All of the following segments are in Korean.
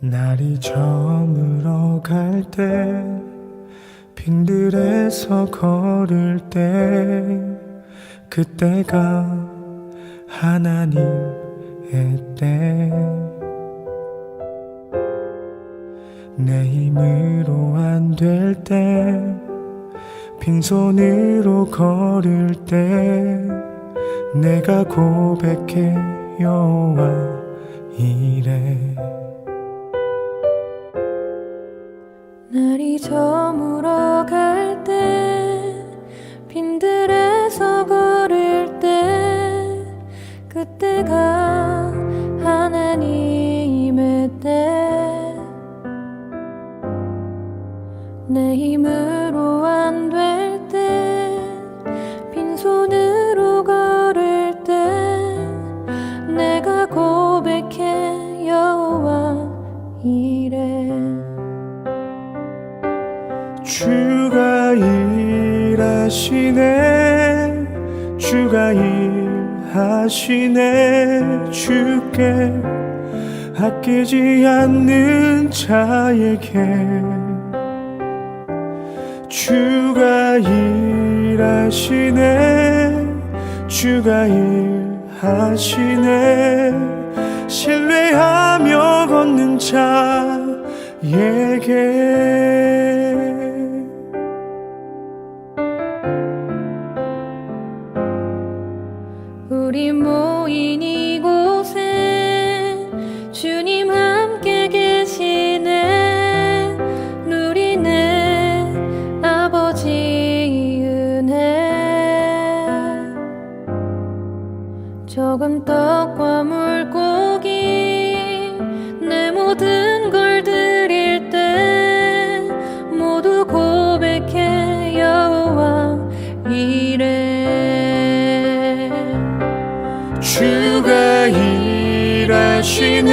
날이 저물어 갈 때 빈들에서 걸을 때 그때가 하나님의 때 내 힘으로 안 될 때 빈손으로 걸을 때 내가 고백해 여호와 이래 날이 저물어 갈 때 빈들에서 걸을 때 그때가 하나님의 때 내 힘으로 안 될 때 빈손으로 걸을 때 내가 고백해 여호와 이래 주가 일하시네 주가 일하시네 주께 아끼지 않는 자에게 주가 일하시네 주가 일하시네 신뢰하며 걷는 자에게 우리 모인 이곳에 주님 함께 계시네 누리네 아버지 은혜 적은 떡과 물고기 내 모든 걸 드릴 때 모두 고백해 여호와 이래 주가 일하시네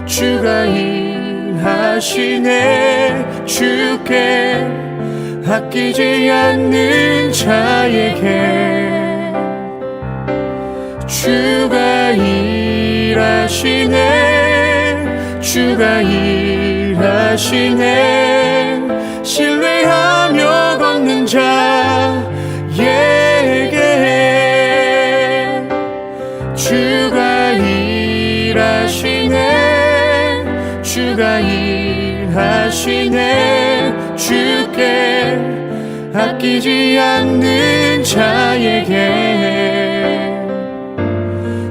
주가 일하시네 주께 아끼지 않는 자에게 주가 일하시네 주가 일하시네 신뢰하며 걷는 자에게 주가 일하시네 주가 일하시네 주께 아끼지 않는 자에게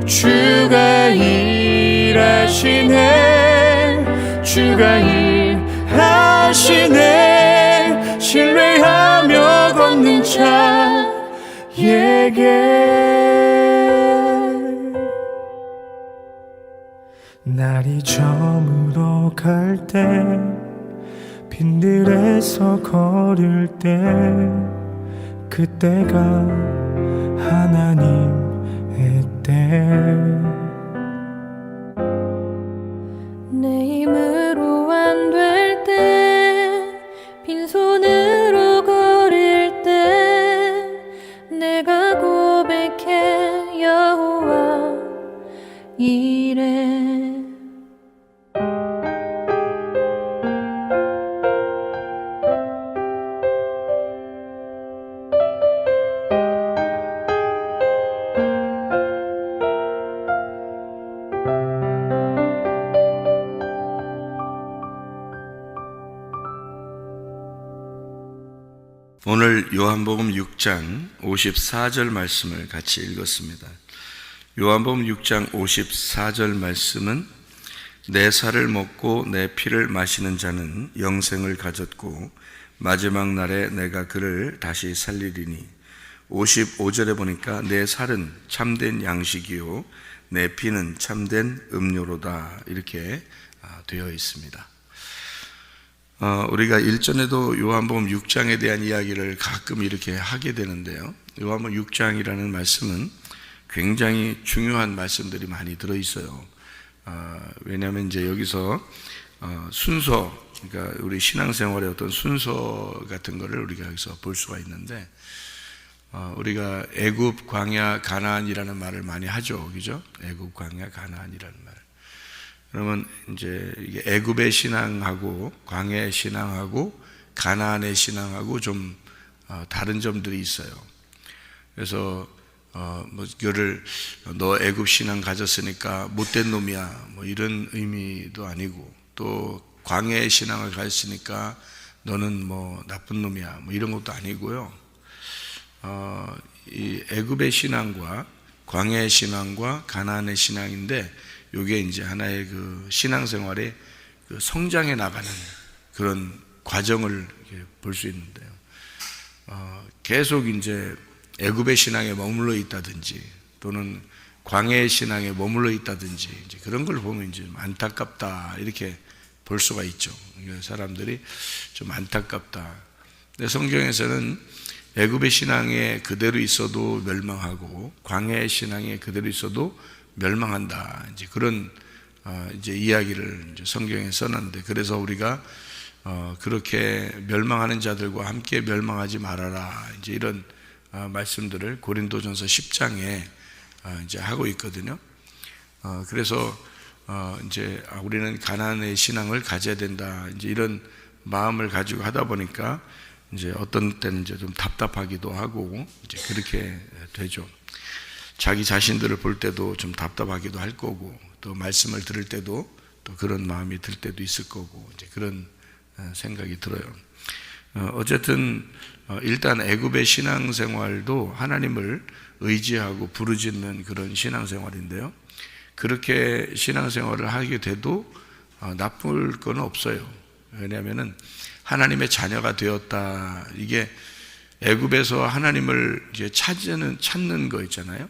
주가 일하시네 주가 일하시네 신뢰하며 걷는 자에게 날이 저물어 갈 때 빈들에서 걸을 때 그때가 하나님의 때 내 힘으로 안 될 때 빈손으로 걸을 때 내가 고백해 여호와 이래 오늘 요한복음 6장 54절 말씀을 같이 읽었습니다. 요한복음 6장 54절 말씀은 내 살을 먹고 내 피를 마시는 자는 영생을 가졌고 마지막 날에 내가 그를 다시 살리리니 55절에 보니까 내 살은 참된 양식이요 내 피는 참된 음료로다 이렇게 되어 있습니다. 우리가 일전에도 요한복음 6장에 대한 이야기를 가끔 이렇게 하게 되는데요. 요한복음 6장이라는 말씀은 굉장히 중요한 말씀들이 많이 들어있어요. 왜냐하면 이제 여기서 순서, 그러니까 우리 신앙생활의 어떤 순서 같은 거를 우리가 여기서 볼 수가 있는데, 우리가 애굽, 광야, 가나안이라는 말을 많이 하죠, 그죠? 애굽, 광야, 가나안이라는 말. 그러면 이제 이게 애굽의 신앙하고 광야의 신앙하고 가나안의 신앙하고 좀 다른 점들이 있어요. 그래서 뭐 이거를 너 애굽 신앙 가졌으니까 못된 놈이야 뭐 이런 의미도 아니고, 또 광야의 신앙을 가졌으니까 너는 뭐 나쁜 놈이야 뭐 이런 것도 아니고요. 이 애굽의 신앙과 광야의 신앙과 가나안의 신앙인데, 이게 이제 하나의 그 신앙생활의 그 성장해 나가는 그런 과정을 볼 수 있는데요. 계속 이제 애굽의 신앙에 머물러 있다든지 또는 광야의 신앙에 머물러 있다든지 이제 그런 걸 보면 이제 안타깝다 이렇게 볼 수가 있죠. 사람들이 좀 안타깝다. 근데 성경에서는 애굽의 신앙에 그대로 있어도 멸망하고 광야의 신앙에 그대로 있어도 멸망한다. 이제 그런 이제 이야기를 이제 성경에 써놨는데, 그래서 우리가 그렇게 멸망하는 자들과 함께 멸망하지 말아라. 이제 이런 말씀들을 고린도전서 10장에 이제 하고 있거든요. 그래서 이제 우리는 가나안의 신앙을 가져야 된다. 이제 이런 마음을 가지고 하다 보니까 이제 어떤 때는 이제 좀 답답하기도 하고 이제 그렇게 되죠. 자기 자신들을 볼 때도 좀 답답하기도 할 거고, 또 말씀을 들을 때도 또 그런 마음이 들 때도 있을 거고, 이제 그런 생각이 들어요. 어쨌든 일단 애굽의 신앙생활도 하나님을 의지하고 부르짖는 그런 신앙생활인데요. 그렇게 신앙생활을 하게 돼도 나쁠 건 없어요. 왜냐하면은 하나님의 자녀가 되었다. 이게 애굽에서 하나님을 이제 찾는 거 있잖아요.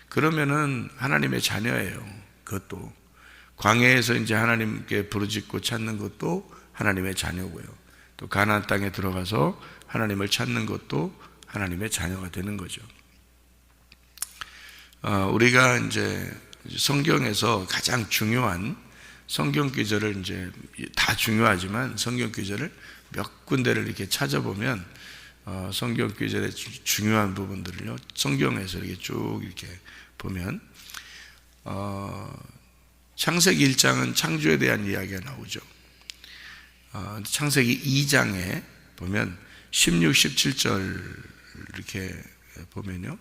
그러면은 하나님의 자녀예요. 그것도 광야에서 이제 하나님께 부르짖고 찾는 것도 하나님의 자녀고요. 또 가나안 땅에 들어가서 하나님을 찾는 것도 하나님의 자녀가 되는 거죠. 우리가 이제 성경에서 가장 중요한 성경 구절을 이제 다 중요하지만 성경 구절을 몇 군데를 이렇게 찾아보면 성경 구절의 중요한 부분들을요, 성경에서 이렇게 쭉 이렇게 보면 창세기 1장은 창조에 대한 이야기가 나오죠. 창세기 2장에 보면 16, 17절 이렇게 보면요,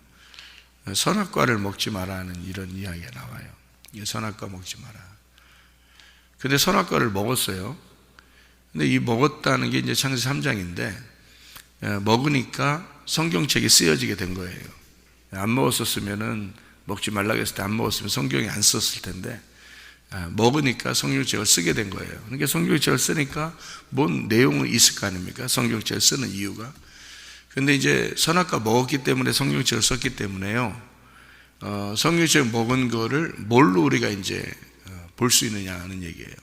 선악과를 먹지 마라 하는 이런 이야기가 나와요. 선악과 먹지 마라. 근데 선악과를 먹었어요. 근데 이 먹었다는 게 이제 창세기 3장인데 먹으니까 성경책이 쓰여지게 된 거예요. 안 먹었었으면은, 먹지 말라고 했을 때 안 먹었으면 성경이 안 썼을 텐데 먹으니까 성경책을 쓰게 된 거예요. 그러니까 성경책을 쓰니까 뭔 내용은 있을 거 아닙니까? 성경책을 쓰는 이유가. 근데 이제 선악과 먹었기 때문에 성경책을 썼기 때문에요, 성경책 먹은 거를 뭘로 우리가 이제 볼 수 있느냐 하는 얘기예요.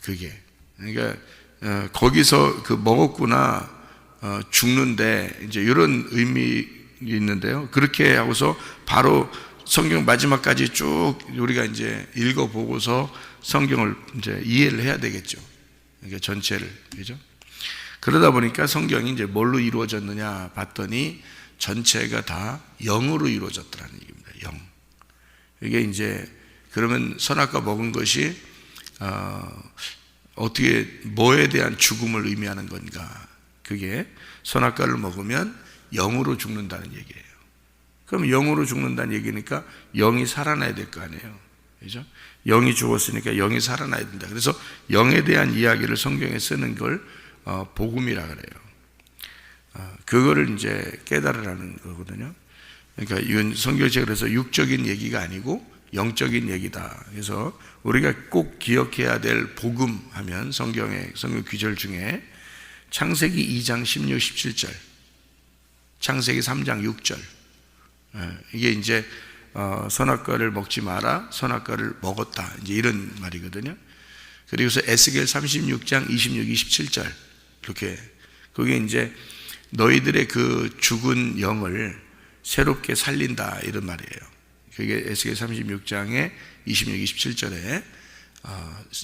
그게 그러니까 거기서 그 먹었구나, 죽는데 이제 이런 의미 있는데요. 그렇게 하고서 바로 성경 마지막까지 쭉 우리가 이제 읽어보고서 성경을 이제 이해를 해야 되겠죠. 그러니까 전체를, 그죠? 그러다 보니까 성경이 이제 뭘로 이루어졌느냐 봤더니 전체가 다 영으로 이루어졌더라는 얘기입니다. 영. 이게 이제 그러면 선악과 먹은 것이 어떻게 뭐에 대한 죽음을 의미하는 건가? 그게 선악과를 먹으면 영으로 죽는다는 얘기예요. 그럼 영으로 죽는다는 얘기니까 영이 살아나야 될 거 아니에요. 그죠? 영이 죽었으니까 영이 살아나야 된다. 그래서 영에 대한 이야기를 성경에 쓰는 걸 복음이라 그래요. 그거를 이제 깨달으라는 거거든요. 그러니까 이건 성경책에 그래서 육적인 얘기가 아니고 영적인 얘기다. 그래서 우리가 꼭 기억해야 될 복음 하면 성경 구절 중에 창세기 2장 16, 17절, 창세기 3장 6절, 이게 이제 선악과를 먹지 마라, 선악과를 먹었다, 이제 이런 말이거든요. 그리고서 에스겔 36장 26, 27절, 이렇게 그게 이제 너희들의 그 죽은 영을 새롭게 살린다, 이런 말이에요. 그게 에스겔 36장에 26, 27절에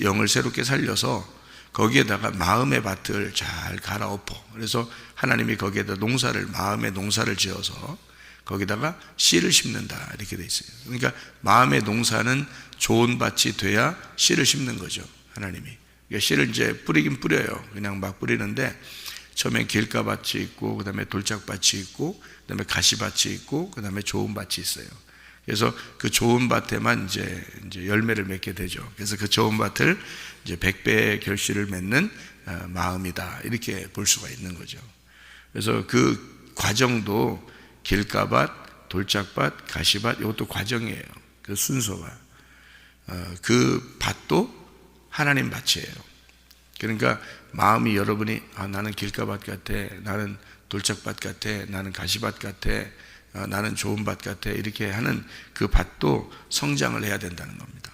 영을 새롭게 살려서 거기에다가 마음의 밭을 잘 갈아엎어. 그래서 하나님이 거기에다 마음의 농사를 지어서 거기다가 씨를 심는다 이렇게 돼 있어요. 그러니까 마음의 농사는 좋은 밭이 돼야 씨를 심는 거죠. 하나님이. 그러니까 씨를 이제 뿌리긴 뿌려요. 그냥 막 뿌리는데 처음엔 길가밭이 있고, 그 다음에 돌짝밭이 있고, 그 다음에 가시밭이 있고, 그 다음에 좋은 밭이 있어요. 그래서 그 좋은 밭에만 이제 열매를 맺게 되죠. 그래서 그 좋은 밭을 이제 100배의 결실을 맺는 마음이다 이렇게 볼 수가 있는 거죠. 그래서 그 과정도 길가밭, 돌짝밭, 가시밭 이것도 과정이에요. 그 순서가. 그 밭도 하나님 밭이에요. 그러니까 마음이 여러분이 나는 길가밭 같아, 나는 돌짝밭 같아, 나는 가시밭 같아, 나는 좋은 밭 같아 이렇게 하는 그 밭도 성장을 해야 된다는 겁니다.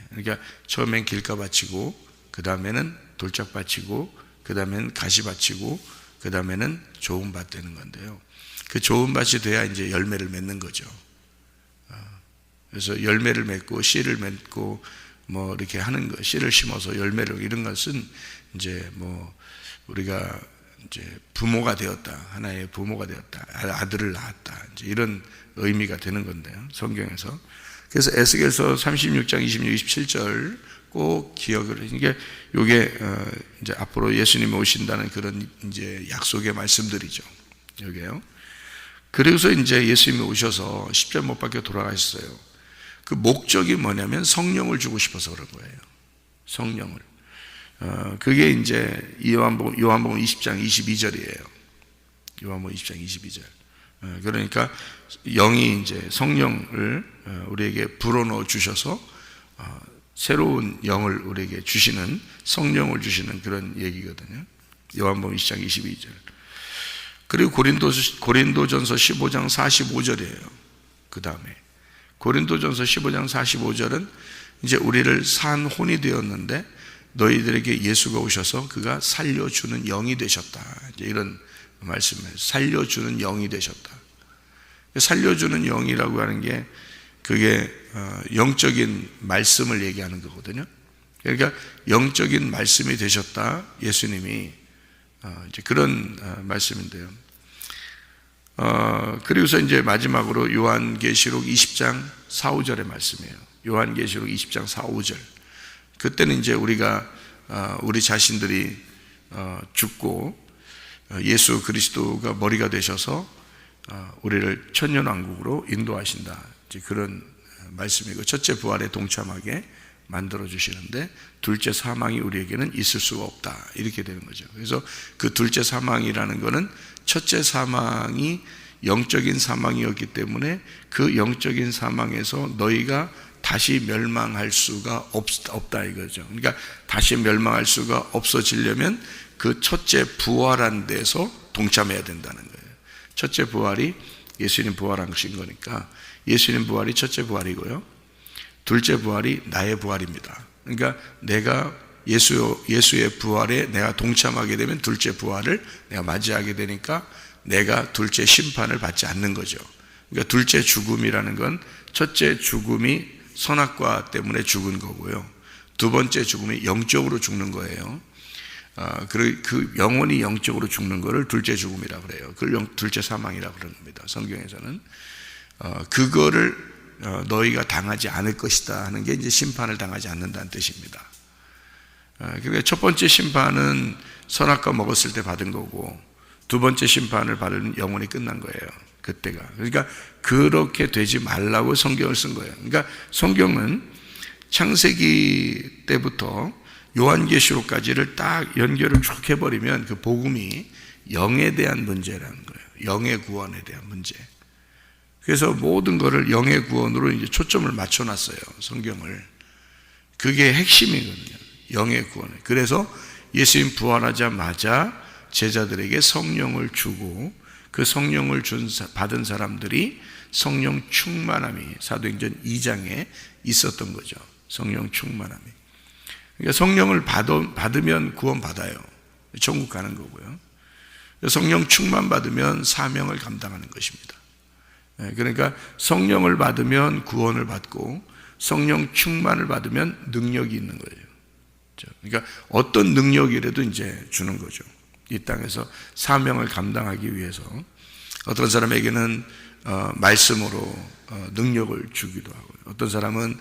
그러니까 처음엔 길가밭이고, 그 다음에는 돌짝밭이고, 그 다음에는 가시밭이고, 그 다음에는 좋은 밭 되는 건데요. 그 좋은 밭이 돼야 이제 열매를 맺는 거죠. 그래서 열매를 맺고 씨를 맺고 뭐 이렇게 하는 거, 씨를 심어서 열매를, 이런 것은 이제 뭐 우리가 이제 부모가 되었다, 하나의 부모가 되었다, 아들을 낳았다, 이제 이런 의미가 되는 건데요, 성경에서. 그래서 에스겔서 36장 26, 27절 꼭 기억을. 이게 요게 이제 앞으로 예수님이 오신다는 그런 이제 약속의 말씀들이죠. 여기에요. 그래서 이제 예수님이 오셔서 십자가 못 박혀 돌아가셨어요. 그 목적이 뭐냐면 성령을 주고 싶어서 그런 거예요. 성령을. 그게 이제 요한복음 20장 22절이에요. 요한복음 20장 22절. 그러니까 영이 이제 성령을 우리에게 불어넣어 주셔서 새로운 영을 우리에게 주시는, 성령을 주시는 그런 얘기거든요. 요한복음 20장 22절. 그리고 고린도전서 15장 45절이에요. 그 다음에 고린도전서 15장 45절은 이제 우리를 산 혼이 되었는데 너희들에게 예수가 오셔서 그가 살려주는 영이 되셨다, 이제 이런 말씀이에요. 살려주는 영이 되셨다. 살려주는 영이라고 하는 게 그게 영적인 말씀을 얘기하는 거거든요. 그러니까 영적인 말씀이 되셨다, 예수님이. 이제 그런 말씀인데요. 그리고서 이제 마지막으로 요한계시록 20장 4, 5절의 말씀이에요. 요한계시록 20장 4, 5절. 그때는 이제 우리가 우리 자신들이 죽고 예수 그리스도가 머리가 되셔서 우리를 천년왕국으로 인도하신다, 이제 그런 말씀이고, 첫째 부활에 동참하게 만들어 주시는데 둘째 사망이 우리에게는 있을 수가 없다, 이렇게 되는 거죠. 그래서 그 둘째 사망이라는 거는 첫째 사망이 영적인 사망이었기 때문에 그 영적인 사망에서 너희가 다시 멸망할 수가 없다 이거죠. 그러니까 다시 멸망할 수가 없어지려면 그 첫째 부활한 데서 동참해야 된다는 거예요. 첫째 부활이 예수님 부활하신 거니까 예수님 부활이 첫째 부활이고요, 둘째 부활이 나의 부활입니다. 그러니까 내가 예수의 부활에 내가 동참하게 되면 둘째 부활을 내가 맞이하게 되니까 내가 둘째 심판을 받지 않는 거죠. 그러니까 둘째 죽음이라는 건 첫째 죽음이 선악과 때문에 죽은 거고요, 두 번째 죽음이 영적으로 죽는 거예요. 그 영혼이 영적으로 죽는 거를 둘째 죽음이라고 그래요. 그걸 둘째 사망이라고 그러는 겁니다, 성경에서는. 그거를 너희가 당하지 않을 것이다 하는 게 이제 심판을 당하지 않는다는 뜻입니다. 그러니까 첫 번째 심판은 선악과 먹었을 때 받은 거고, 두 번째 심판을 받은 영혼이 끝난 거예요, 그때가. 그러니까 그렇게 되지 말라고 성경을 쓴 거예요. 그러니까 성경은 창세기 때부터 요한계시록까지를 딱 연결을 쭉 해버리면 그 복음이 영에 대한 문제라는 거예요. 영의 구원에 대한 문제. 그래서 모든 것을 영의 구원으로 이제 초점을 맞춰놨어요, 성경을. 그게 핵심이거든요, 영의 구원. 그래서 예수님 부활하자마자 제자들에게 성령을 주고 그 성령을 받은 사람들이 성령 충만함이 사도행전 2장에 있었던 거죠. 성령 충만함이. 그러니까 성령을 받으면 구원 받아요. 천국 가는 거고요. 성령 충만 받으면 사명을 감당하는 것입니다. 그러니까 성령을 받으면 구원을 받고 성령 충만을 받으면 능력이 있는 거예요. 그러니까 어떤 능력이라도 이제 주는 거죠. 이 땅에서 사명을 감당하기 위해서. 어떤 사람에게는 말씀으로 능력을 주기도 하고요. 어떤 사람은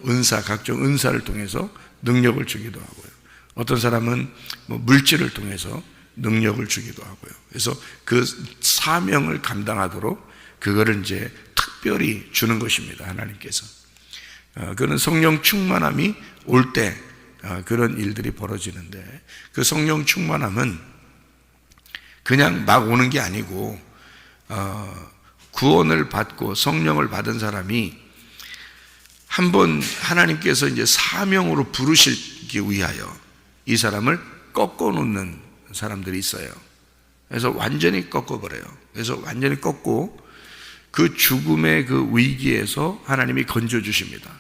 은사, 각종 은사를 통해서 능력을 주기도 하고요. 어떤 사람은 물질을 통해서 능력을 주기도 하고요. 그래서 그 사명을 감당하도록 그거를 이제 특별히 주는 것입니다. 하나님께서. 그는 성령 충만함이 올 때 그런 일들이 벌어지는데, 그 성령 충만함은 그냥 막 오는 게 아니고 구원을 받고 성령을 받은 사람이 한번 하나님께서 이제 사명으로 부르시기 위하여 이 사람을 꺾어 놓는 사람들이 있어요. 그래서 완전히 꺾어버려요. 그래서 완전히 꺾고 그 죽음의 그 위기에서 하나님이 건져주십니다.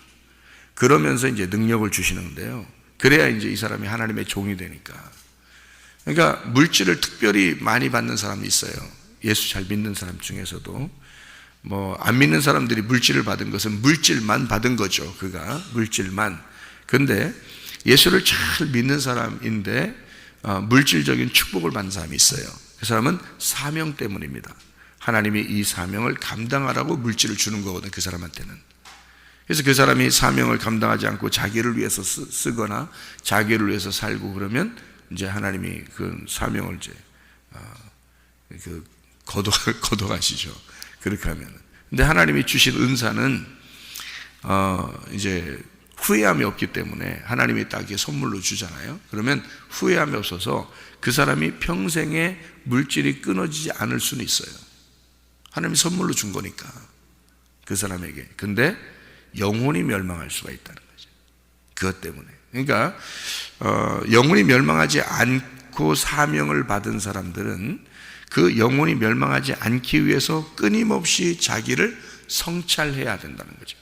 그러면서 이제 능력을 주시는데요. 그래야 이제 이 사람이 하나님의 종이 되니까. 그러니까 물질을 특별히 많이 받는 사람이 있어요. 예수 잘 믿는 사람 중에서도. 안 믿는 사람들이 물질을 받은 것은 물질만 받은 거죠. 그가 물질만. 근데 예수를 잘 믿는 사람인데 물질적인 축복을 받는 사람이 있어요. 그 사람은 사명 때문입니다. 하나님이 이 사명을 감당하라고 물질을 주는 거거든요. 그 사람한테는. 그래서 그 사람이 사명을 감당하지 않고 자기를 위해서 쓰거나 자기를 위해서 살고 그러면 이제 하나님이 그 사명을 이제 거둬가시죠. 그렇게 하면. 근데 하나님이 주신 은사는 이제 후회함이 없기 때문에 하나님이 딱 이게 선물로 주잖아요. 그러면 후회함이 없어서 그 사람이 평생에 물질이 끊어지지 않을 수는 있어요. 하나님이 선물로 준 거니까 그 사람에게. 근데 영혼이 멸망할 수가 있다는 거죠. 그것 때문에. 그러니까 영혼이 멸망하지 않고 사명을 받은 사람들은 그 영혼이 멸망하지 않기 위해서 끊임없이 자기를 성찰해야 된다는 거죠.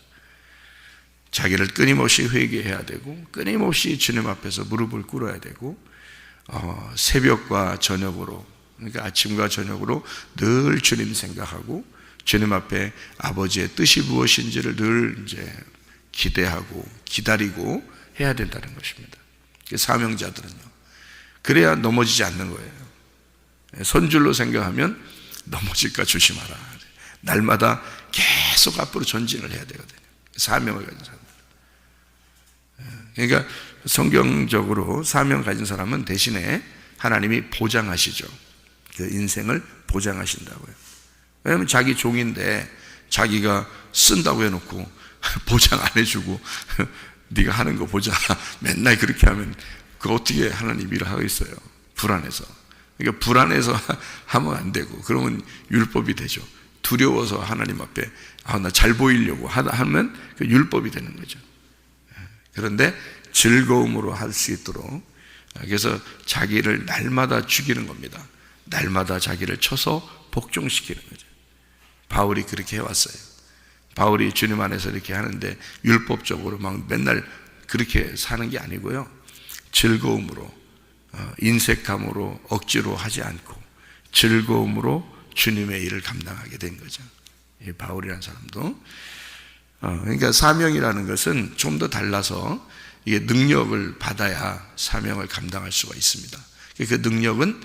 자기를 끊임없이 회개해야 되고 끊임없이 주님 앞에서 무릎을 꿇어야 되고 새벽과 저녁으로, 그러니까 아침과 저녁으로 늘 주님 생각하고 주님 앞에 아버지의 뜻이 무엇인지를 늘 이제 기대하고 기다리고 해야 된다는 것입니다. 사명자들은요. 그래야 넘어지지 않는 거예요. 손줄로 생각하면 넘어질까 조심하라. 날마다 계속 앞으로 전진을 해야 되거든요. 사명을 가진 사람. 그러니까 성경적으로 사명 가진 사람은 대신에 하나님이 보장하시죠. 그 인생을 보장하신다고요. 왜냐하면 자기 종인데 자기가 쓴다고 해놓고 보장 안 해주고 네가 하는 거 보자 맨날 그렇게 하면 그 어떻게 하나님 일을 하겠어요? 불안해서. 그러니까 불안해서 하면 안 되고, 그러면 율법이 되죠. 두려워서 하나님 앞에 나 잘 보이려고 하면 그 율법이 되는 거죠. 그런데 즐거움으로 할 수 있도록, 그래서 자기를 날마다 죽이는 겁니다. 날마다 자기를 쳐서 복종시키는 거죠. 바울이 그렇게 해왔어요. 바울이 주님 안에서 이렇게 하는데 율법적으로 막 맨날 그렇게 사는 게 아니고요. 즐거움으로, 인색함으로, 억지로 하지 않고 즐거움으로 주님의 일을 감당하게 된 거죠. 이 바울이라는 사람도. 그러니까 사명이라는 것은 좀 더 달라서 이게 능력을 받아야 사명을 감당할 수가 있습니다. 그 능력은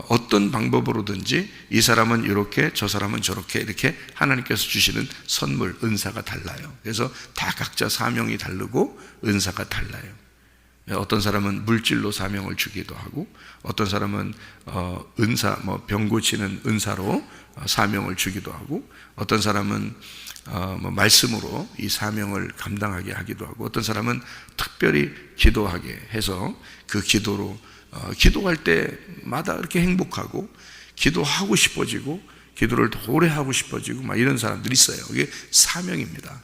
어떤 방법으로든지 이 사람은 이렇게 저 사람은 저렇게 이렇게 하나님께서 주시는 선물, 은사가 달라요. 그래서 다 각자 사명이 다르고 은사가 달라요. 어떤 사람은 물질로 사명을 주기도 하고, 어떤 사람은 은사, 병 고치는 은사로 사명을 주기도 하고, 어떤 사람은 말씀으로 이 사명을 감당하게 하기도 하고, 어떤 사람은 특별히 기도하게 해서 그 기도로 기도할 때마다 이렇게 행복하고 기도하고 싶어지고 기도를 오래 하고 싶어지고 막 이런 사람들이 있어요. 이게 사명입니다.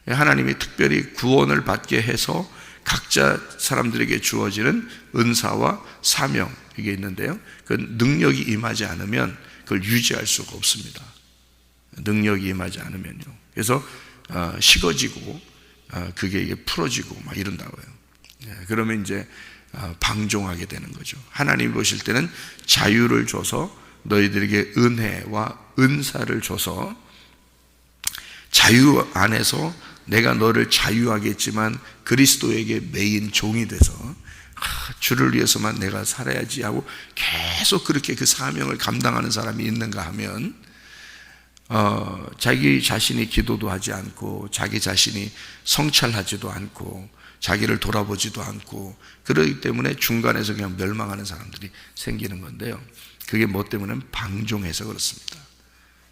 하나님이 특별히 구원을 받게 해서 각자 사람들에게 주어지는 은사와 사명, 이게 있는데요. 그 능력이 임하지 않으면 그걸 유지할 수가 없습니다. 능력이 임하지 않으면요. 그래서 식어지고 그게 이게 풀어지고 막 이런다고요. 그러면 이제 방종하게 되는 거죠. 하나님이 보실 때는 자유를 줘서 너희들에게 은혜와 은사를 줘서 자유 안에서 내가 너를 자유하게 했지만 그리스도에게 매인 종이 돼서 주를 위해서만 내가 살아야지 하고 계속 그렇게 그 사명을 감당하는 사람이 있는가 하면 자기 자신이 기도도 하지 않고 자기 자신이 성찰하지도 않고 자기를 돌아보지도 않고 그러기 때문에 중간에서 그냥 멸망하는 사람들이 생기는 건데요. 그게 뭐 때문에? 방종해서 그렇습니다.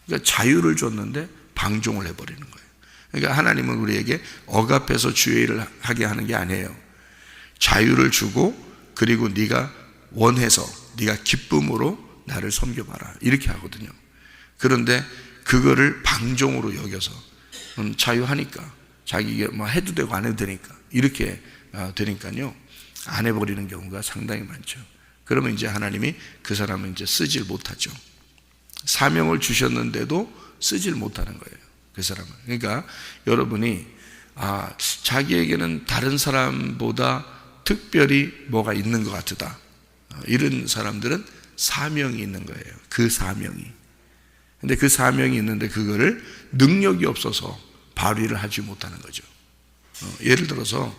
그러니까 자유를 줬는데 방종을 해버리는 거예요. 그러니까 하나님은 우리에게 억압해서 주의 일을 하게 하는 게 아니에요. 자유를 주고 그리고 네가 원해서 네가 기쁨으로 나를 섬겨봐라 이렇게 하거든요. 그런데 그거를 방종으로 여겨서 자유하니까 자기가 뭐 해도 되고 안 해도 되니까 이렇게 되니까요 안 해버리는 경우가 상당히 많죠. 그러면 이제 하나님이 그 사람은 이제 쓰질 못하죠. 사명을 주셨는데도 쓰질 못하는 거예요, 그 사람은. 그러니까 여러분이 자기에게는 다른 사람보다 특별히 뭐가 있는 것 같다, 이런 사람들은 사명이 있는 거예요. 그 사명이. 근데 그 사명이 있는데 그거를 능력이 없어서 발휘를 하지 못하는 거죠. 예를 들어서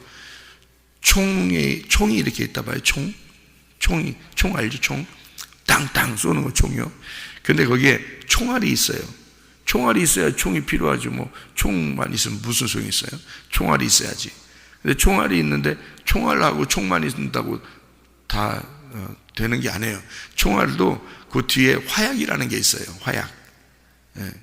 총이 이렇게 있다 봐요. 총 알죠? 총 땅땅 쏘는 거 총이요. 근데 거기에 총알이 있어요. 총알이 있어야 총이 필요하죠. 뭐 총만 있으면 무슨 소용이 있어요? 총알이 있어야지. 근데 총알이 있는데 총알하고 총만 있는다고 다 되는 게 아니에요. 총알도 그 뒤에 화약이라는 게 있어요. 화약.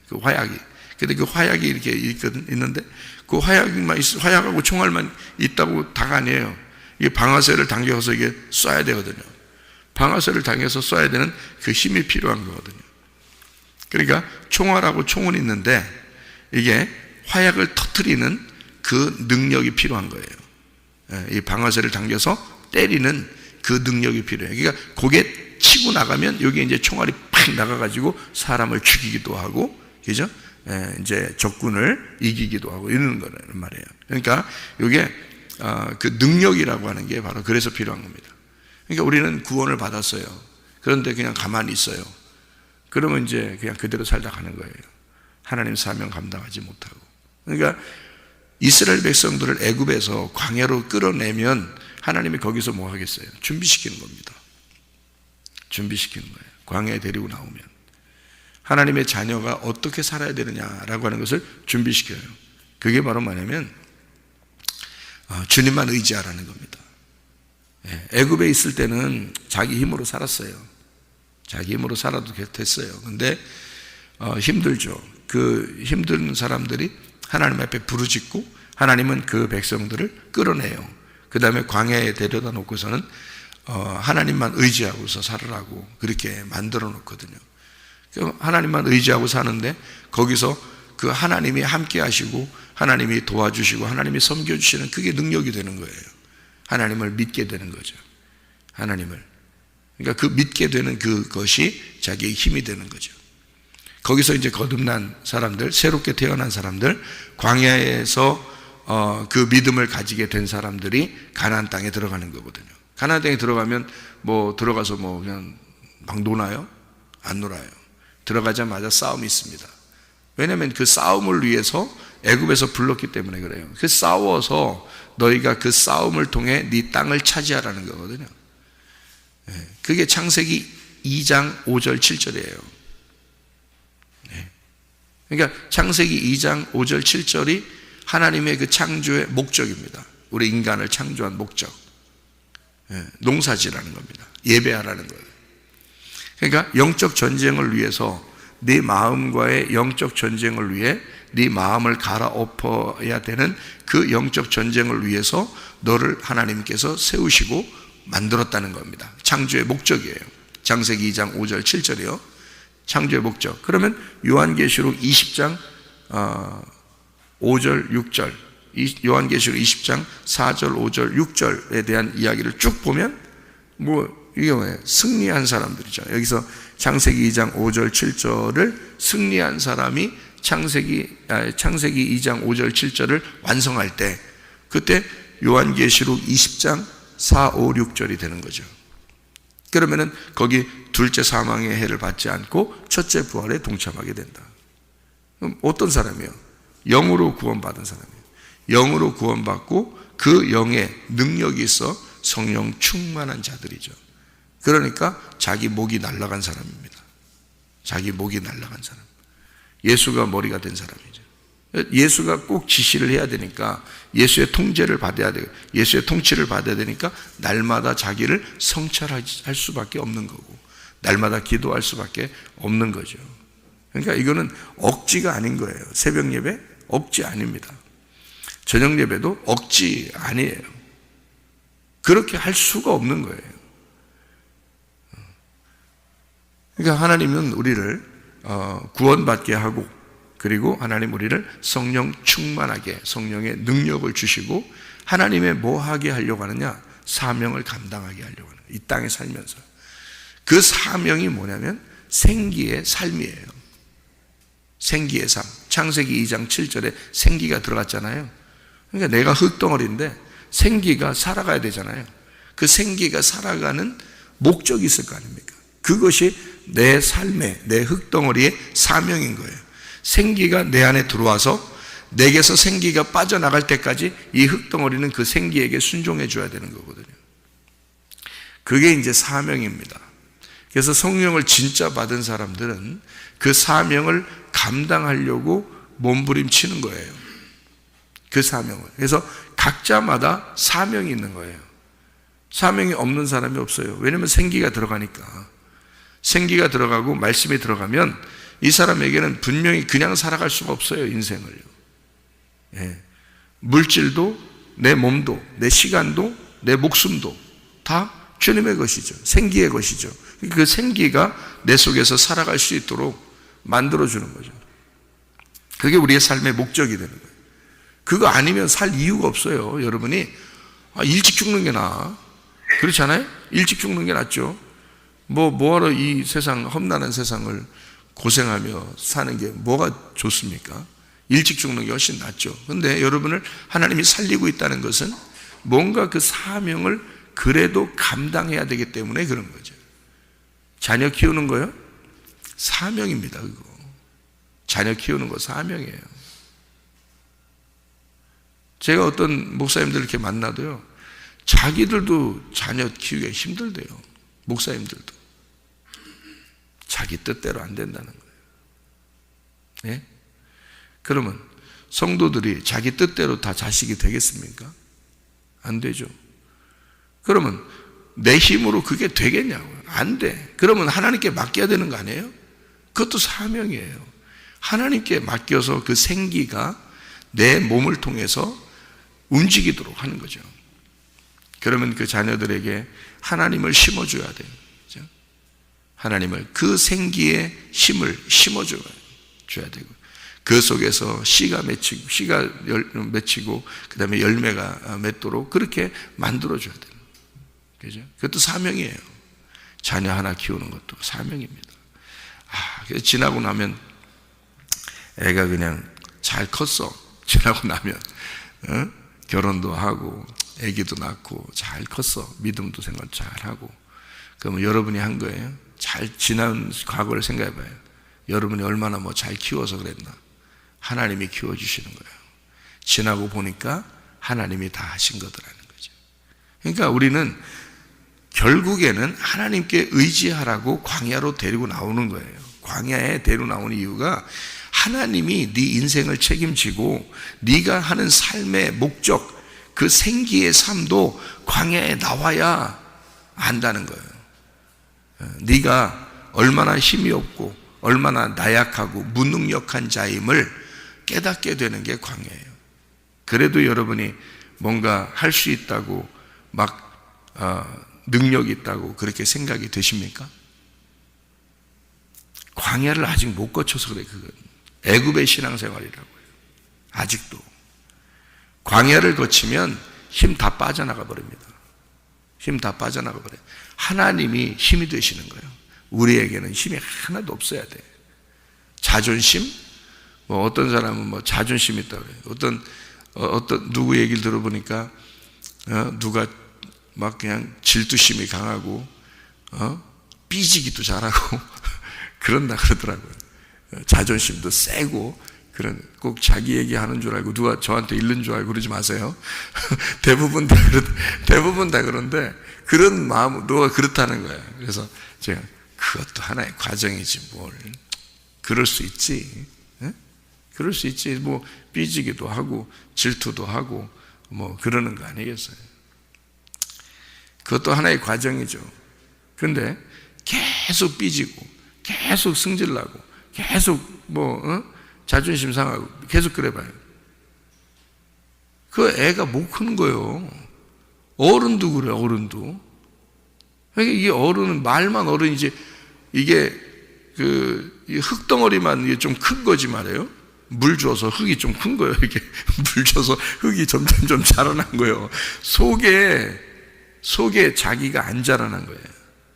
그 화약이. 근데 그 화약이 이렇게 있는데 그 화약하고 총알만 있다고 다가 아니에요. 이게 방아쇠를 당겨서 이게 쏴야 되거든요. 방아쇠를 당겨서 쏴야 되는 그 힘이 필요한 거거든요. 그러니까 총알하고 총은 있는데 이게 화약을 터뜨리는 그 능력이 필요한 거예요. 이 방아쇠를 당겨서 때리는 그 능력이 필요해요. 그러니까 그게 치고 나가면 여기 이제 총알이 팍 나가가지고 사람을 죽이기도 하고, 그죠? 이제 적군을 이기기도 하고 이러는 거란 말이에요. 그러니까 이게 그 능력이라고 하는 게 바로 그래서 필요한 겁니다. 그러니까 우리는 구원을 받았어요. 그런데 그냥 가만히 있어요. 그러면 이제 그냥 그대로 살다 가는 거예요. 하나님 사명 감당하지 못하고. 그러니까 이스라엘 백성들을 애굽에서 광야로 끌어내면 하나님이 거기서 뭐 하겠어요? 준비시키는 겁니다. 준비시키는 거예요. 광야에 데리고 나오면 하나님의 자녀가 어떻게 살아야 되느냐라고 하는 것을 준비시켜요. 그게 바로 뭐냐면 주님만 의지하라는 겁니다. 애굽에 있을 때는 자기 힘으로 살았어요. 자기 힘으로 살아도 됐어요. 근데 힘들죠. 그 힘든 사람들이 하나님 앞에 부르짖고 하나님은 그 백성들을 끌어내요. 그 다음에 광야에 데려다 놓고서는 하나님만 의지하고서 살으라고 그렇게 만들어 놓거든요. 하나님만 의지하고 사는데 거기서 그 하나님이 함께 하시고 하나님이 도와주시고 하나님이 섬겨주시는 그게 능력이 되는 거예요. 하나님을 믿게 되는 거죠. 하나님을. 그러니까 그 믿게 되는 그것이 자기의 힘이 되는 거죠. 거기서 이제 거듭난 사람들, 새롭게 태어난 사람들, 광야에서 그 믿음을 가지게 된 사람들이 가나안 땅에 들어가는 거거든요. 가나안 땅에 들어가면 뭐 들어가서 뭐 그냥 막 노나요? 안 놀아요. 들어가자마자 싸움이 있습니다. 왜냐하면 그 싸움을 위해서 애굽에서 불렀기 때문에 그래요. 그 싸워서 너희가 그 싸움을 통해 네 땅을 차지하라는 거거든요. 그게 창세기 2장 5절 7절이에요. 그러니까 창세기 2장 5절 7절이 하나님의 그 창조의 목적입니다. 우리 인간을 창조한 목적. 농사지라는 겁니다. 예배하라는 거예요. 그러니까 영적 전쟁을 위해서 네 마음과의 영적 전쟁을 위해 네 마음을 갈아엎어야 되는 그 영적 전쟁을 위해서 너를 하나님께서 세우시고 만들었다는 겁니다. 창조의 목적이에요. 창세기 2장 5절 7절이요. 창조의 목적. 그러면 요한계시록 20장 5절 6절, 요한계시록 20장 4절 5절 6절에 대한 이야기를 쭉 보면 이게 뭐예요? 승리한 사람들이죠. 여기서 창세기 2장 5절 7절을 승리한 사람이 창세기 2장 5절 7절을 완성할 때 그때 요한계시록 20장 4, 5, 6절이 되는 거죠. 그러면은 거기 둘째 사망의 해를 받지 않고 첫째 부활에 동참하게 된다. 그럼 어떤 사람이에요? 영으로 구원받은 사람이에요. 영으로 구원받고 그 영에 능력이 있어 성령 충만한 자들이죠. 그러니까 자기 목이 날아간 사람입니다. 자기 목이 날아간 사람. 예수가 머리가 된 사람이죠. 예수가 꼭 지시를 해야 되니까, 예수의 통제를 받아야 돼요. 예수의 통치를 받아야 되니까 날마다 자기를 성찰할 수밖에 없는 거고, 날마다 기도할 수밖에 없는 거죠. 그러니까 이거는 억지가 아닌 거예요. 새벽 예배 억지 아닙니다. 저녁 예배도 억지 아니에요. 그렇게 할 수가 없는 거예요. 그러니까 하나님은 우리를 구원받게 하고, 그리고 하나님 우리를 성령 충만하게, 성령의 능력을 주시고, 하나님의 뭐 하게 하려고 하느냐? 사명을 감당하게 하려고 하는 거예요. 이 땅에 살면서. 그 사명이 뭐냐면 생기의 삶이에요. 생기의 삶. 창세기 2장 7절에 생기가 들어갔잖아요. 그러니까 내가 흙덩어리인데 생기가 살아가야 되잖아요. 그 생기가 살아가는 목적이 있을 거 아닙니까? 그것이 내 삶의, 내 흙덩어리의 사명인 거예요. 생기가 내 안에 들어와서 내게서 생기가 빠져나갈 때까지 이 흙덩어리는 그 생기에게 순종해 줘야 되는 거거든요. 그게 이제 사명입니다. 그래서 성령을 진짜 받은 사람들은 그 사명을 감당하려고 몸부림치는 거예요. 그 사명을. 그래서 각자마다 사명이 있는 거예요. 사명이 없는 사람이 없어요. 왜냐하면 생기가 들어가니까. 생기가 들어가고 말씀이 들어가면 이 사람에게는 분명히 그냥 살아갈 수가 없어요. 인생을요. 예. 물질도, 내 몸도, 내 시간도, 내 목숨도 다 주님의 것이죠. 생기의 것이죠. 그 생기가 내 속에서 살아갈 수 있도록 만들어주는 거죠. 그게 우리의 삶의 목적이 되는 거예요. 그거 아니면 살 이유가 없어요. 여러분이 일찍 죽는 게 나아. 그렇지 않아요? 일찍 죽는 게 낫죠. 뭐하러 이 세상, 험난한 세상을 고생하며 사는 게 뭐가 좋습니까? 일찍 죽는 게 훨씬 낫죠. 그런데 여러분을 하나님이 살리고 있다는 것은 뭔가 그 사명을 그래도 감당해야 되기 때문에 그런 거죠. 자녀 키우는 거요? 사명입니다. 그거. 자녀 키우는 거 사명이에요. 제가 어떤 목사님들 이렇게 만나도요, 자기들도 자녀 키우기가 힘들대요. 목사님들도. 자기 뜻대로 안 된다는 거예요. 예? 그러면 성도들이 자기 뜻대로 다 자식이 되겠습니까? 안 되죠. 그러면 내 힘으로 그게 되겠냐고요. 안 돼. 그러면 하나님께 맡겨야 되는 거 아니에요? 그것도 사명이에요. 하나님께 맡겨서 그 생기가 내 몸을 통해서 움직이도록 하는 거죠. 그러면 그 자녀들에게 하나님을 심어줘야 돼요. 그렇죠? 하나님을, 그 생기의 힘을 심어줘야 되고, 그 속에서 씨가 맺히고 그 다음에 열매가 맺도록 그렇게 만들어줘야 돼요. 그죠? 그것도 사명이에요. 자녀 하나 키우는 것도 사명입니다. 그래서 지나고 나면 애가 그냥 잘 컸어. 지나고 나면 결혼도 하고 애기도 낳고 잘 컸어. 믿음도 생각 잘 하고. 그러면 여러분이 한 거예요. 잘 지난 과거를 생각해 봐요. 여러분이 얼마나 잘 키워서 그랬나. 하나님이 키워주시는 거예요. 지나고 보니까 하나님이 다 하신 거더라는 거죠. 그러니까 우리는 결국에는 하나님께 의지하라고 광야로 데리고 나오는 거예요. 광야에 데리고 나오는 이유가 하나님이 네 인생을 책임지고 네가 하는 삶의 목적, 그 생기의 삶도 광야에 나와야 안다는 거예요. 네가 얼마나 힘이 없고 얼마나 나약하고 무능력한 자임을 깨닫게 되는 게 광야예요. 그래도 여러분이 뭔가 할 수 있다고 능력이 있다고 그렇게 생각이 되십니까? 광야를 아직 못 거쳐서 그래. 그건 애굽의 신앙생활이라고 해요. 아직도 광야를 거치면 힘 다 빠져나가 버립니다. 힘 다 빠져나가 버려요. 하나님이 힘이 되시는 거예요. 우리에게는 힘이 하나도 없어야 돼. 자존심? 어떤 사람은 자존심이 있다고 그래요. 어떤 누구 얘기를 들어보니까 누가 그냥 질투심이 강하고 삐지기도 잘하고 그런다 그러더라고요. 자존심도 세고, 꼭 자기 얘기하는 줄 알고 누가 저한테 잃는 줄 알고 그러지 마세요. 대부분 다 그런데 그런 마음, 누가 그렇다는 거예요. 그래서 제가 그것도 하나의 과정이지 뭘. 그럴 수 있지. 그럴 수 있지. 뭐 삐지기도 하고 질투도 하고 뭐 그러는 거 아니겠어요? 그것도 하나의 과정이죠. 근데 계속 삐지고 계속 승질나고 계속 자존심 상하고 계속 그래봐요. 그 애가 못 크는 거예요. 어른도 그래, 어른도. 그러니까 이게 어른은 말만 어른이지, 이게 이 흙덩어리만 이게 좀 큰 거지 말이에요. 물 줘서 흙이 좀 큰 거예요. 이게 물 줘서 흙이 점점 좀 자라난 거예요. 속에 자기가 안 자라난 거예요.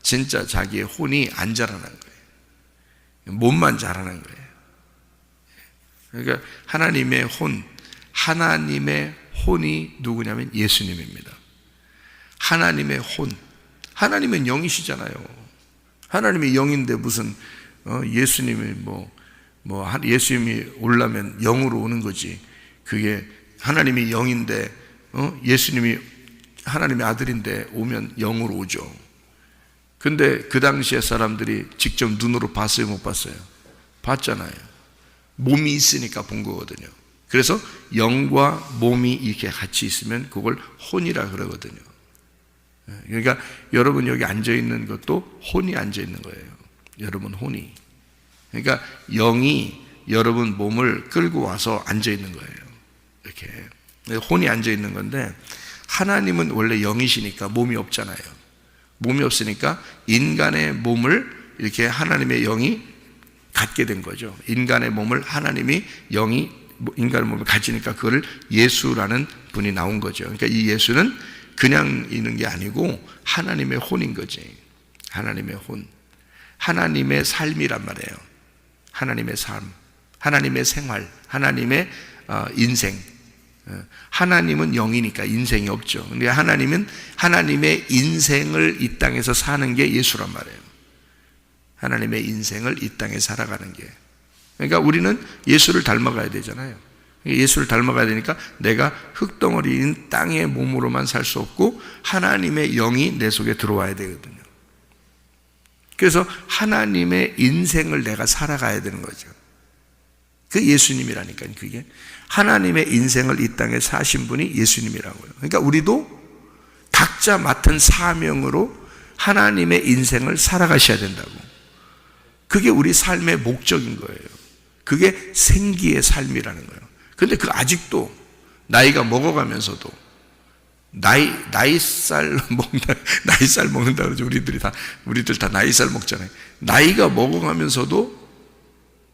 진짜 자기의 혼이 안 자라난 거예요. 몸만 자라난 거예요. 그러니까 하나님의 혼이 누구냐면 예수님입니다. 하나님의 혼. 하나님은 영이시잖아요. 하나님이 영인데 무슨 예수님이 예수님이 오려면 영으로 오는 거지. 그게 하나님이 영인데 예수님이 하나님의 아들인데 오면 영으로 오죠. 근데 그 당시에 사람들이 직접 눈으로 봤어요, 못 봤어요? 봤잖아요. 몸이 있으니까 본 거거든요. 그래서 영과 몸이 이렇게 같이 있으면 그걸 혼이라 그러거든요. 그러니까 여러분 여기 앉아있는 것도 혼이 앉아있는 거예요. 여러분 혼이. 그러니까 영이 여러분 몸을 끌고 와서 앉아있는 거예요. 이렇게 혼이 앉아있는 건데, 하나님은 원래 영이시니까 몸이 없잖아요. 몸이 없으니까 인간의 몸을 이렇게 하나님의 영이 갖게 된 거죠. 인간의 몸을 하나님이 영이 인간의 몸을 가지니까 그거를 예수라는 분이 나온 거죠. 그러니까 이 예수는 그냥 있는 게 아니고 하나님의 혼인 거지. 하나님의 혼. 하나님의 삶이란 말이에요. 하나님의 삶, 하나님의 생활, 하나님의 인생. 하나님은 영이니까 인생이 없죠. 근데 하나님은 하나님의 인생을 이 땅에서 사는 게 예수란 말이에요. 하나님의 인생을 이 땅에 살아가는 게. 그러니까 우리는 예수를 닮아가야 되잖아요. 예수를 닮아가야 되니까 내가 흙덩어리인 땅의 몸으로만 살 수 없고 하나님의 영이 내 속에 들어와야 되거든요. 그래서 하나님의 인생을 내가 살아가야 되는 거죠. 그 예수님이라니까요. 그게 하나님의 인생을 이 땅에 사신 분이 예수님이라고요. 그러니까 우리도 각자 맡은 사명으로 하나님의 인생을 살아가셔야 된다고. 그게 우리 삶의 목적인 거예요. 그게 생기의 삶이라는 거예요. 근데 그 아직도 나이가 먹어가면서도 나이살 먹는다 그러죠. 우리들 다 나이살 먹잖아요. 나이가 먹어가면서도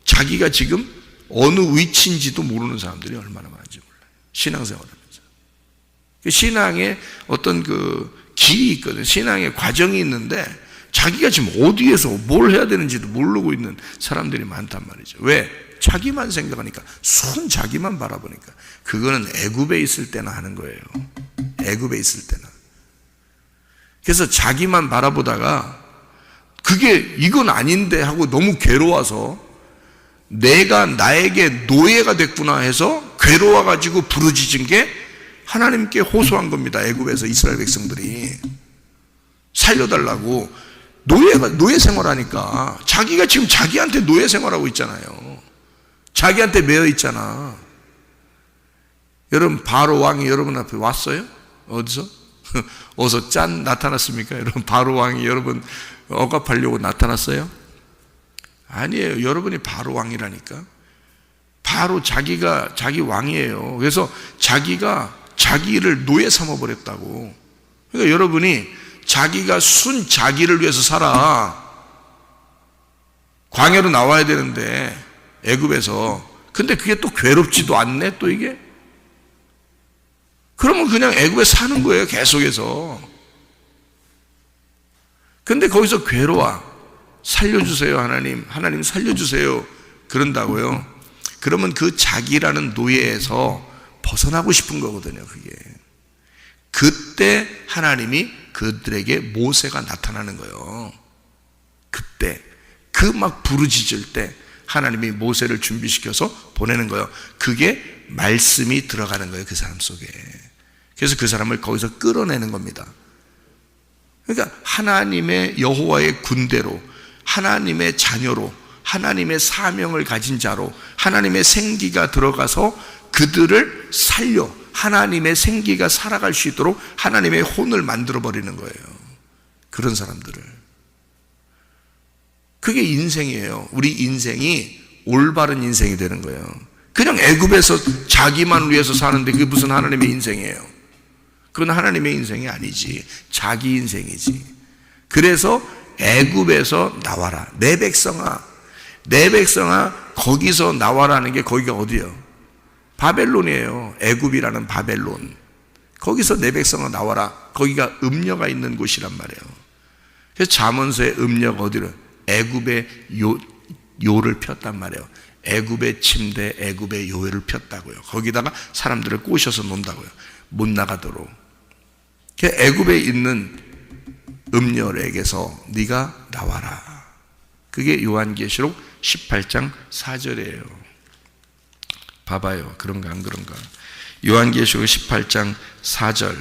자기가 지금 어느 위치인지도 모르는 사람들이 얼마나 많은지 몰라요. 신앙생활하면서. 신앙에 어떤 길이 있거든요. 신앙의 과정이 있는데 자기가 지금 어디에서 뭘 해야 되는지도 모르고 있는 사람들이 많단 말이죠. 왜? 자기만 생각하니까, 순 자기만 바라보니까. 그거는 애굽에 있을 때나 하는 거예요. 애굽에 있을 때나. 그래서 자기만 바라보다가 그게 이건 아닌데 하고 너무 괴로워서 내가 나에게 노예가 됐구나 해서 괴로워가지고 부르짖은 게 하나님께 호소한 겁니다. 애굽에서 이스라엘 백성들이 살려달라고. 노예 생활하니까 자기가 지금 자기한테 노예 생활하고 있잖아요. 자기한테 매여 있잖아. 여러분 바로 왕이 여러분 앞에 왔어요? 어디서? 어디서 짠 나타났습니까? 여러분 바로 왕이 여러분 억압하려고 나타났어요? 아니에요. 여러분이 바로 왕이라니까. 바로 자기가 자기 왕이에요. 그래서 자기가 자기를 노예 삼아버렸다고. 그러니까 여러분이 자기가 순 자기를 위해서 살아. 광야로 나와야 되는데 애굽에서. 근데 그게 또 괴롭지도 않네 또 이게. 그러면 그냥 애굽에 사는 거예요. 계속해서. 근데 거기서 괴로워. 살려주세요 하나님. 하나님 살려주세요. 그런다고요. 그러면 그 자기라는 노예에서 벗어나고 싶은 거거든요. 그게. 그때 하나님이 그들에게 모세가 나타나는 거예요. 그때 그 막 부르짖을 때 하나님이 모세를 준비시켜서 보내는 거예요. 그게 말씀이 들어가는 거예요. 그 사람 속에. 그래서 그 사람을 거기서 끌어내는 겁니다. 그러니까 하나님의 여호와의 군대로, 하나님의 자녀로, 하나님의 사명을 가진 자로 하나님의 생기가 들어가서 그들을 살려 하나님의 생기가 살아갈 수 있도록 하나님의 혼을 만들어버리는 거예요. 그런 사람들을. 그게 인생이에요. 우리 인생이 올바른 인생이 되는 거예요. 그냥 애굽에서 자기만 위해서 사는데 그게 무슨 하나님의 인생이에요. 그건 하나님의 인생이 아니지. 자기 인생이지. 그래서 애굽에서 나와라. 내 백성아, 내 백성아 거기서 나와라는 게 거기가 어디예요? 바벨론이에요. 애굽이라는 바벨론. 거기서 내 백성아 나와라. 거기가 음녀가 있는 곳이란 말이에요. 그래서 잠언서의 음녀가 어디로? 애굽의 요를 폈단 말이에요. 애굽의 침대, 애굽의 요를 폈다고요. 거기다가 사람들을 꼬셔서 논다고요. 못 나가도록. 애굽에 있는 음녀에게서 네가 나와라. 그게 요한계시록 18장 4절이에요. 봐봐요. 그런가 안 그런가. 요한계시록 18장 4절.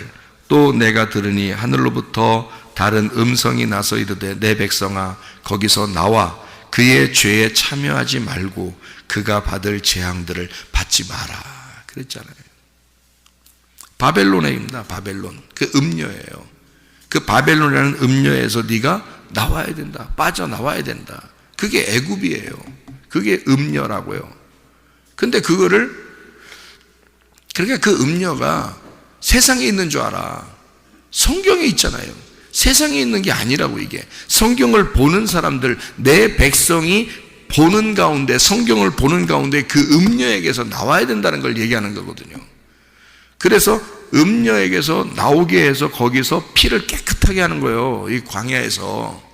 또 내가 들으니 하늘로부터 다른 음성이 나서 이르되 내 백성아 거기서 나와 그의 죄에 참여하지 말고 그가 받을 재앙들을 받지 마라. 그랬잖아요. 바벨론입니다. 바벨론. 그 음녀예요. 그 바벨론이라는 음녀에서 네가 나와야 된다. 빠져나와야 된다. 그게 애굽이에요. 그게 음녀라고요. 근데 그거를, 그러니까 그 음녀가 세상에 있는 줄 알아. 성경에 있잖아요. 세상에 있는 게 아니라고. 이게 성경을 보는 사람들, 내 백성이 보는 가운데, 성경을 보는 가운데 그 음녀에게서 나와야 된다는 걸 얘기하는 거거든요. 그래서 음녀에게서 나오게 해서 거기서 피를 깨끗하게 하는 거예요. 이 광야에서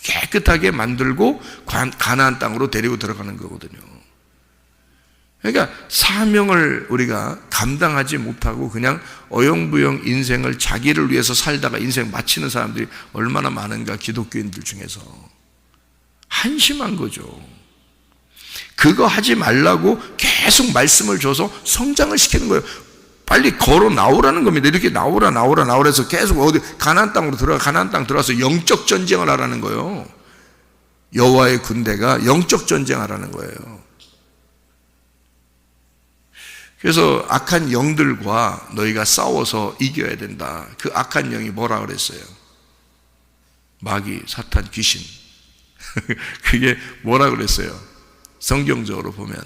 깨끗하게 만들고 가나안 땅으로 데리고 들어가는 거거든요. 그러니까 사명을 우리가 감당하지 못하고 그냥 어영부영 인생을 자기를 위해서 살다가 인생 마치는 사람들이 얼마나 많은가. 기독교인들 중에서 한심한 거죠. 그거 하지 말라고 계속 말씀을 줘서 성장을 시키는 거예요. 빨리 걸어 나오라는 겁니다. 이렇게 나오라 해서 계속 어디 가나안 땅으로 가나안 땅 들어가서 영적 전쟁을 하라는 거예요. 여호와의 군대가 영적 전쟁하라는 거예요. 그래서 악한 영들과 너희가 싸워서 이겨야 된다. 그 악한 영이 뭐라 그랬어요? 마귀, 사탄, 귀신. 그게 뭐라 그랬어요? 성경적으로 보면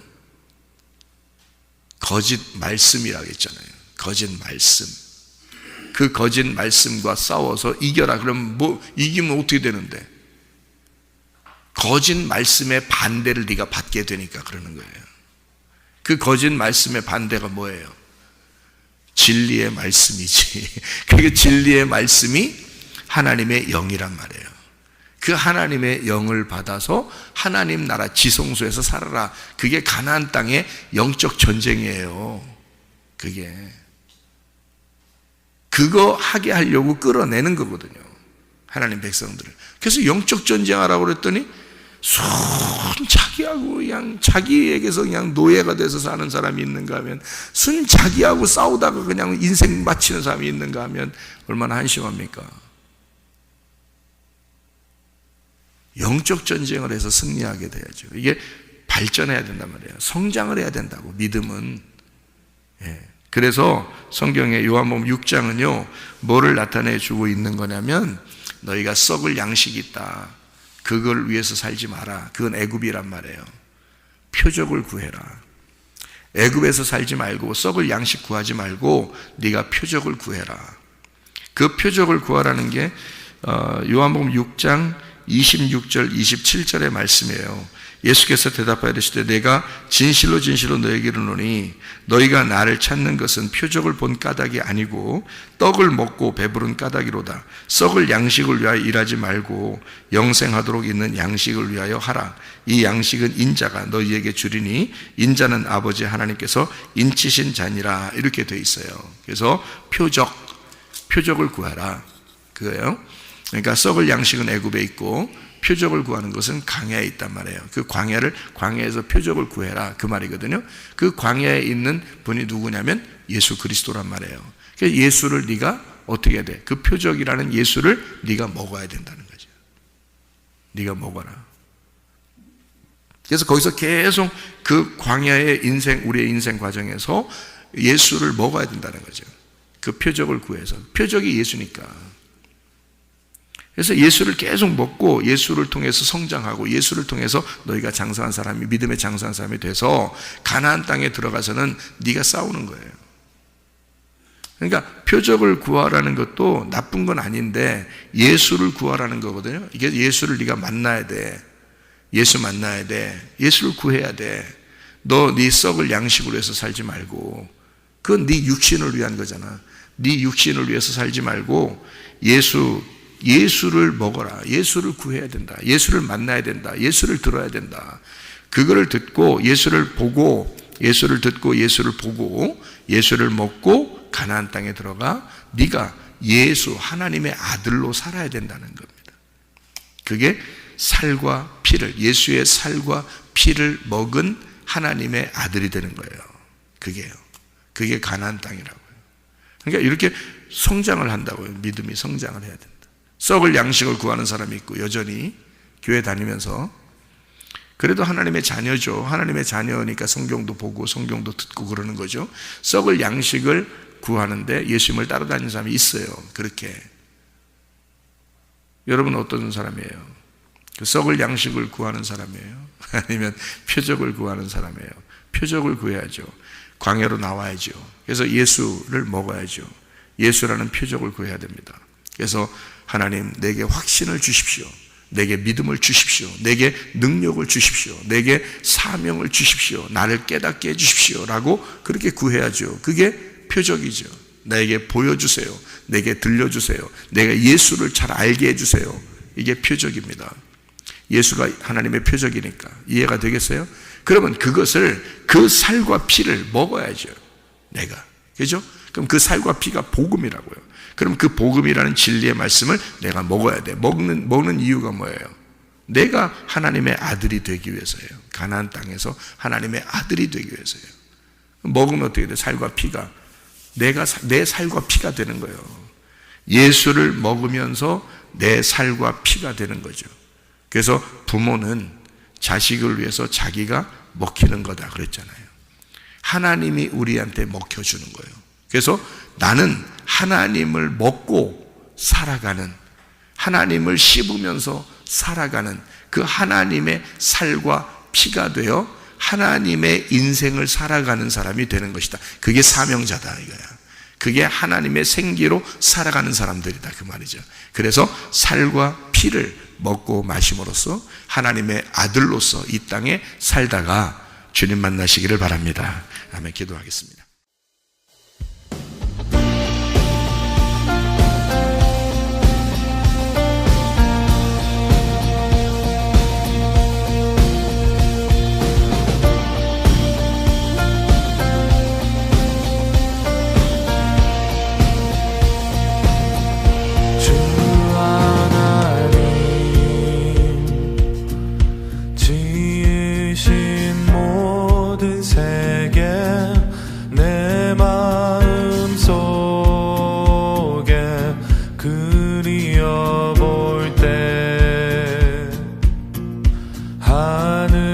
거짓 말씀이라고 했잖아요. 거짓 말씀. 그 거짓 말씀과 싸워서 이겨라. 그럼 뭐 이기면 어떻게 되는데? 거짓 말씀의 반대를 네가 받게 되니까 그러는 거예요. 그 거짓 말씀의 반대가 뭐예요? 진리의 말씀이지. 그게 진리의 말씀이 하나님의 영이란 말이에요. 그 하나님의 영을 받아서 하나님 나라 지성소에서 살아라. 그게 가나안 땅의 영적 전쟁이에요. 그거 하게 하려고 끌어내는 거거든요. 하나님 백성들을. 그래서 영적 전쟁하라고 그랬더니 순자기하고 그냥 자기에게서 그냥 노예가 돼서 사는 사람이 있는가 하면, 순자기하고 싸우다가 그냥 인생 마치는 사람이 있는가 하면 얼마나 한심합니까? 영적 전쟁을 해서 승리하게 돼야죠. 이게 발전해야 된단 말이에요. 성장을 해야 된다고. 믿음은. 그래서 성경의 요한복음 6장은요 뭐를 나타내 주고 있는 거냐면, 너희가 썩을 양식이 있다. 그걸 위해서 살지 마라. 그건 애굽이란 말이에요. 표적을 구해라. 애굽에서 살지 말고 썩을 양식 구하지 말고 네가 표적을 구해라. 그 표적을 구하라는 게 요한복음 6장 26절 27절의 말씀이에요. 예수께서 대답하여 이르시되 내가 진실로 진실로 너에게 이르노니 너희가 나를 찾는 것은 표적을 본 까닭이 아니고 떡을 먹고 배부른 까닭이로다. 썩을 양식을 위하여 일하지 말고 영생하도록 있는 양식을 위하여 하라. 이 양식은 인자가 너희에게 주리니 인자는 아버지 하나님께서 인치신 자니라. 이렇게 돼 있어요. 그래서 표적을 구하라 그거예요. 그러니까 썩을 양식은 애굽에 있고 표적을 구하는 것은 광야에 있단 말이에요. 그 광야에서 표적을 구해라 그 말이거든요. 그 광야에 있는 분이 누구냐면 예수 그리스도란 말이에요. 그래서 예수를 네가 어떻게 해야 돼? 그 표적이라는 예수를 네가 먹어야 된다는 거죠. 네가 먹어라. 그래서 거기서 계속 그 광야의 인생, 우리의 인생 과정에서 예수를 먹어야 된다는 거죠. 그 표적을 구해서. 표적이 예수니까. 그래서 예수를 계속 먹고 예수를 통해서 성장하고 예수를 통해서 너희가 장성한 사람이, 믿음의 장성한 사람이 돼서 가나안 땅에 들어가서는 네가 싸우는 거예요. 그러니까 표적을 구하라는 것도 나쁜 건 아닌데 예수를 구하라는 거거든요. 이게 예수를 네가 만나야 돼. 예수 만나야 돼. 예수를 구해야 돼. 너 네 썩을 양식으로 해서 살지 말고, 그건 네 육신을 위한 거잖아. 네 육신을 위해서 살지 말고 예수를 먹어라. 예수를 구해야 된다. 예수를 만나야 된다. 예수를 들어야 된다. 그거를 듣고 예수를 보고, 예수를 듣고 예수를 보고 예수를 먹고 가나안 땅에 들어가 네가 예수, 하나님의 아들로 살아야 된다는 겁니다. 그게 살과 피를, 예수의 살과 피를 먹은 하나님의 아들이 되는 거예요. 그게 가나안 땅이라고요. 그러니까 이렇게 성장을 한다고요. 믿음이 성장을 해야 된다. 썩을 양식을 구하는 사람이 있고 여전히 교회 다니면서 그래도 하나님의 자녀죠. 하나님의 자녀니까 성경도 보고 성경도 듣고 그러는 거죠. 썩을 양식을 구하는데 예수님을 따라다니는 사람이 있어요. 그렇게. 여러분은 어떤 사람이에요? 그 썩을 양식을 구하는 사람이에요? 아니면 표적을 구하는 사람이에요? 표적을 구해야죠. 광야로 나와야죠. 그래서 예수를 먹어야죠. 예수라는 표적을 구해야 됩니다. 그래서 하나님 내게 확신을 주십시오. 내게 믿음을 주십시오. 내게 능력을 주십시오. 내게 사명을 주십시오. 나를 깨닫게 해주십시오. 라고 그렇게 구해야죠. 그게 표적이죠. 나에게 보여주세요. 내게 들려주세요. 내가 예수를 잘 알게 해주세요. 이게 표적입니다. 예수가 하나님의 표적이니까. 이해가 되겠어요? 그러면 그것을, 그 살과 피를 먹어야죠. 내가. 그죠? 그럼 그 살과 피가 복음이라고요. 그럼 그 복음이라는 진리의 말씀을 내가 먹어야 돼. 먹는 이유가 뭐예요? 내가 하나님의 아들이 되기 위해서예요. 가나안 땅에서 하나님의 아들이 되기 위해서예요. 먹으면 어떻게 돼? 살과 피가. 내 살과 피가 되는 거예요. 예수를 먹으면서 내 살과 피가 되는 거죠. 그래서 부모는 자식을 위해서 자기가 먹히는 거다 그랬잖아요. 하나님이 우리한테 먹혀주는 거예요. 그래서 나는 하나님을 먹고 살아가는, 하나님을 씹으면서 살아가는 그 하나님의 살과 피가 되어 하나님의 인생을 살아가는 사람이 되는 것이다. 그게 사명자다 이거야. 그게 하나님의 생기로 살아가는 사람들이다 그 말이죠. 그래서 살과 피를 먹고 마심으로써 하나님의 아들로서 이 땅에 살다가 주님 만나시기를 바랍니다. 아멘. 기도하겠습니다. 하늘